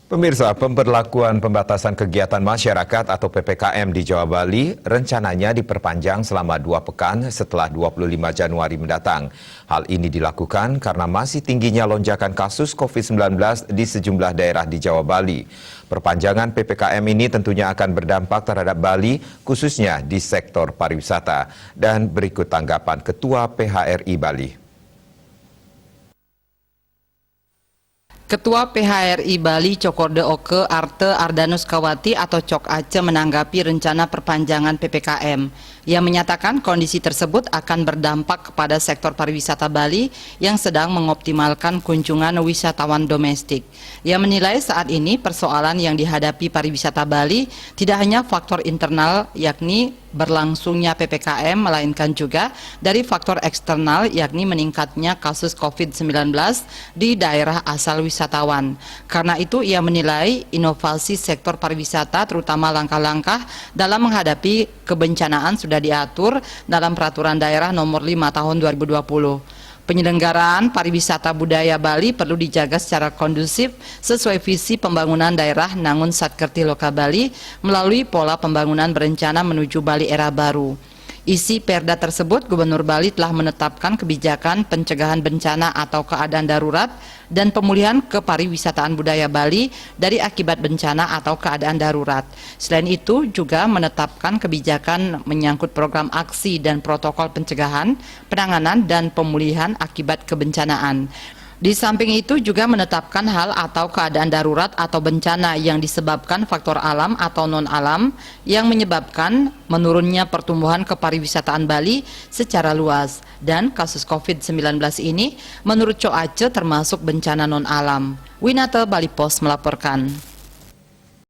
Pemirsa, pemberlakuan pembatasan kegiatan masyarakat atau PPKM di Jawa Bali rencananya diperpanjang selama 2 pekan setelah 25 Januari mendatang. Hal ini dilakukan karena masih tingginya lonjakan kasus COVID-19 di sejumlah daerah di Jawa Bali. Perpanjangan PPKM ini tentunya akan berdampak terhadap Bali, khususnya di sektor pariwisata. Dan berikut tanggapan Ketua PHRI Bali. Ketua PHRI Bali Cokorde Oke Arte Ardanus Kawati atau Cok Aceh menanggapi rencana perpanjangan PPKM. Ia menyatakan kondisi tersebut akan berdampak kepada sektor pariwisata Bali yang sedang mengoptimalkan kunjungan wisatawan domestik. Ia menilai saat ini persoalan yang dihadapi pariwisata Bali tidak hanya faktor internal yakni berlangsungnya PPKM, melainkan juga dari faktor eksternal yakni meningkatnya kasus COVID-19 di daerah asal wisatawan. Karena itu ia menilai inovasi sektor pariwisata terutama langkah-langkah dalam menghadapi kebencanaan sudah diatur dalam Peraturan Daerah Nomor 5 Tahun 2020. Penyelenggaraan pariwisata budaya Bali perlu dijaga secara kondusif sesuai visi pembangunan daerah Nangun Satkerti Loka Bali melalui pola pembangunan berencana menuju Bali era baru. Isi perda tersebut, Gubernur Bali telah menetapkan kebijakan pencegahan bencana atau keadaan darurat dan pemulihan kepariwisataan budaya Bali dari akibat bencana atau keadaan darurat. Selain itu juga menetapkan kebijakan menyangkut program aksi dan protokol pencegahan, penanganan dan pemulihan akibat kebencanaan. Di samping itu juga menetapkan hal atau keadaan darurat atau bencana yang disebabkan faktor alam atau non-alam yang menyebabkan menurunnya pertumbuhan kepariwisataan Bali secara luas. Dan kasus COVID-19 ini menurut Cok Aceh termasuk bencana non-alam. Winata Bali Post melaporkan.